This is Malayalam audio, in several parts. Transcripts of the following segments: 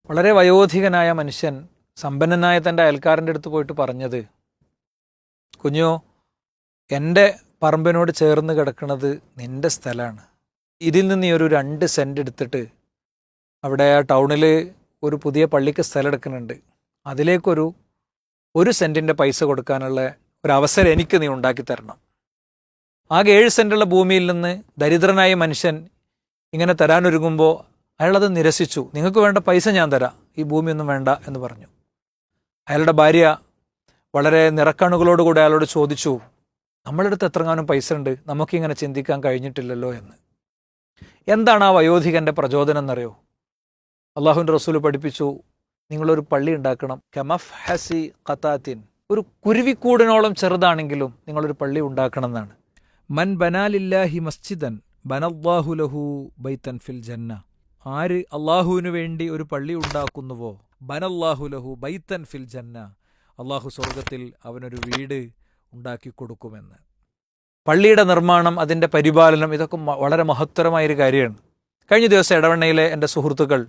വളരെ വയോധികനായ മനുഷ്യൻ സമ്പന്നനായ തൻ്റെ അയൽക്കാരൻ്റെ അടുത്ത് പോയിട്ട് പറഞ്ഞത്, കുഞ്ഞോ, എൻ്റെ പറമ്പിനോട് ചേർന്ന് കിടക്കുന്നത് നിൻ്റെ സ്ഥലമാണ്. ഇതിൽ നിന്ന് ഈ ഒരു 2 സെൻറ്റ് എടുത്തിട്ട് അവിടെ ആ ടൗണിൽ ഒരു പുതിയ പള്ളിക്ക് സ്ഥലം എടുക്കുന്നുണ്ട്, അതിലേക്കൊരു 1 സെൻറ്റിൻ്റെ പൈസ കൊടുക്കാനുള്ള ഒരവസരം എനിക്ക് നീ ഉണ്ടാക്കി തരണം. ആകെ 7 സെൻറ്റുള്ള ഭൂമിയിൽ നിന്ന് ദരിദ്രനായ മനുഷ്യൻ ഇങ്ങനെ തരാനൊരുങ്ങുമ്പോൾ അയാളത് നിരസിച്ചു. നിങ്ങൾക്ക് വേണ്ട പൈസ ഞാൻ തരാം, ഈ ഭൂമിയൊന്നും വേണ്ട എന്ന് പറഞ്ഞു. അയാളുടെ ഭാര്യ വളരെ നിറക്കണ്ണുകളോടുകൂടി അയാളോട് ചോദിച്ചു, നമ്മളുടെ അടുത്ത് എത്രങ്ങാനും പൈസ ഉണ്ട്, നമുക്കിങ്ങനെ ചിന്തിക്കാൻ കഴിഞ്ഞിട്ടില്ലല്ലോ എന്ന്. എന്താണ് ആ വയോധികൻ്റെ പ്രചോദനം എന്നറിയോ? അള്ളാഹുവിൻ്റെ റസൂൽ പഠിപ്പിച്ചു, നിങ്ങളൊരു പള്ളി ഉണ്ടാക്കണം. കമഫ് ഹസി ഖത്താത്തിൻ, ഒരു കുരുവിക്കൂടിനോളം ചെറുതാണെങ്കിലും നിങ്ങളൊരു പള്ളി ഉണ്ടാക്കണം എന്നാണ്. മൻ ബനാലില്ലാഹി മസ്ജിദൻ ബനല്ലാഹു ലഹു ബൈതൻ ഫിൽ ജന്ന. ആര് അള്ളാഹുവിനു വേണ്ടി ഒരു പള്ളി ഉണ്ടാക്കുന്നുവോ, ബനല്ലാഹു ലഹു ബൈതൻ ഫിൽ ജന്ന, അള്ളാഹു സ്വർഗത്തിൽ അവനൊരു വീട് ഉണ്ടാക്കി കൊടുക്കുമെന്ന്. പള്ളിയുടെ നിർമ്മാണം, അതിൻ്റെ പരിപാലനം, ഇതൊക്കെ വളരെ മഹത്തരമായൊരു കാര്യമാണ്. കഴിഞ്ഞ ദിവസം ഇടവണ്ണയിലെ എൻ്റെ സുഹൃത്തുക്കൾ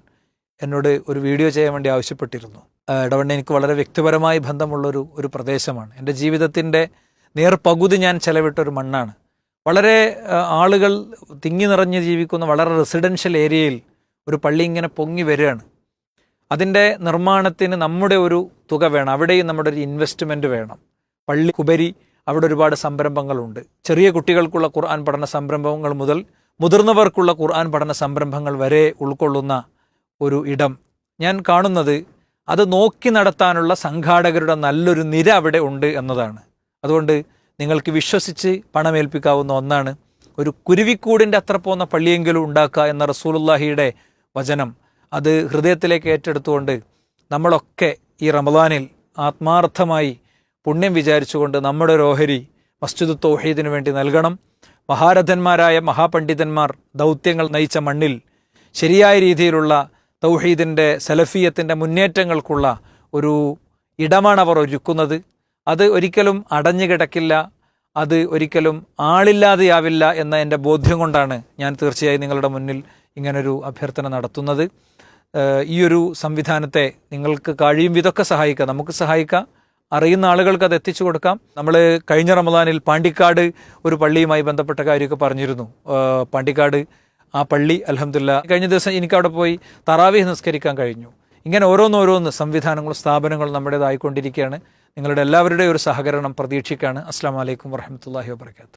എന്നോട് ഒരു വീഡിയോ ചെയ്യാൻ വേണ്ടി ആവശ്യപ്പെട്ടിരുന്നു. ഇടവണ്ണ എനിക്ക് വളരെ വ്യക്തിപരമായി ബന്ധമുള്ളൊരു പ്രദേശമാണ്. എൻ്റെ ജീവിതത്തിൻ്റെ നേർപകുതി ഞാൻ ചെലവിട്ടൊരു മണ്ണാണ്. വളരെ ആളുകൾ തിങ്ങി നിറഞ്ഞ് ജീവിക്കുന്ന വളരെ റെസിഡൻഷ്യൽ ഏരിയയിൽ ഒരു പള്ളി ഇങ്ങനെ പൊങ്ങി വരികയാണ്. അതിൻ്റെ നിർമ്മാണത്തിന് നമ്മുടെ ഒരു തുക വേണം, അവിടെയും നമ്മുടെ ഒരു ഇൻവെസ്റ്റ്മെൻറ്റ് വേണം. പള്ളിക്കുപരി അവിടെ ഒരുപാട് സംരംഭങ്ങളുണ്ട്. ചെറിയ കുട്ടികൾക്കുള്ള ഖുർആൻ പഠന സംരംഭങ്ങൾ മുതൽ മുതിർന്നവർക്കുള്ള ഖുർആൻ പഠന സംരംഭങ്ങൾ വരെ ഉൾക്കൊള്ളുന്ന ഒരു ഇടം ഞാൻ കാണുന്നത്, അത് നോക്കി നടത്താനുള്ള സംഘാടകരുടെ നല്ലൊരു നിര അവിടെ ഉണ്ട് എന്നതാണ്. അതുകൊണ്ട് നിങ്ങൾക്ക് വിശ്വസിച്ച് പണമേൽപ്പിക്കാവുന്ന ഒന്നാണ്. ഒരു കുരുവിക്കൂടിൻ്റെ അത്ര പോകുന്ന പള്ളിയെങ്കിലും ഉണ്ടാക്കുക എന്ന റസൂലുള്ളാഹിയുടെ വചനം, അത് ഹൃദയത്തിലേക്ക് ഏറ്റെടുത്തുകൊണ്ട് നമ്മളൊക്കെ ഈ റമദാനിൽ ആത്മാർത്ഥമായി പുണ്യം വിചാരിച്ചുകൊണ്ട് നമ്മുടെ ഒരു ഓഹരി മസ്ജിദ് തൗഹീദിനു വേണ്ടി നൽകണം. മഹാരഥന്മാരായ മഹാപണ്ഡിതന്മാർ ദൗത്യങ്ങൾ നയിച്ച മണ്ണിൽ ശരിയായ രീതിയിലുള്ള തൗഹീദിൻ്റെ സലഫിയത്തിൻ്റെ മുന്നേറ്റങ്ങൾക്കുള്ള ഒരു ഇടമാണ് അവർ ഒരുക്കുന്നത്. അത് ഒരിക്കലും അടഞ്ഞു കിടക്കില്ല, അത് ഒരിക്കലും ആളില്ലാതെയാവില്ല എന്ന എൻ്റെ ബോധ്യം കൊണ്ടാണ് ഞാൻ തീർച്ചയായും നിങ്ങളുടെ മുന്നിൽ ഇങ്ങനൊരു അഭ്യർത്ഥന നടത്തുന്നത്. ഈയൊരു സംവിധാനത്തെ നിങ്ങൾക്ക് കഴിയും വിധമൊക്കെ സഹായിക്കാം, നമുക്ക് സഹായിക്കാം, അറിയുന്ന ആളുകൾക്ക് അത് എത്തിച്ചു കൊടുക്കാം. നമ്മൾ കഴിഞ്ഞ റമദാനിൽ പാണ്ടിക്കാട് ഒരു പള്ളിയുമായി ബന്ധപ്പെട്ട കാര്യമൊക്കെ പറഞ്ഞിരുന്നു. പാണ്ടിക്കാട് ആ പള്ളി അൽഹംദുലില്ലാ കഴിഞ്ഞ ദിവസം എനിക്കവിടെ പോയി തറാവീഹ് നിസ്കരിക്കാൻ കഴിഞ്ഞു. ഇങ്ങനെ ഓരോന്നോരോന്ന് സംവിധാനങ്ങളും സ്ഥാപനങ്ങളും നമ്മുടേതായിക്കൊണ്ടിരിക്കുകയാണ്. നിങ്ങളുടെ എല്ലാവരുടെയും ഒരു സഹകരണം പ്രതീക്ഷിക്കുകയാണ്. അസ്സലാമു അലൈക്കും വറഹ്മത്തുള്ളാഹി വബറകാതുഹു.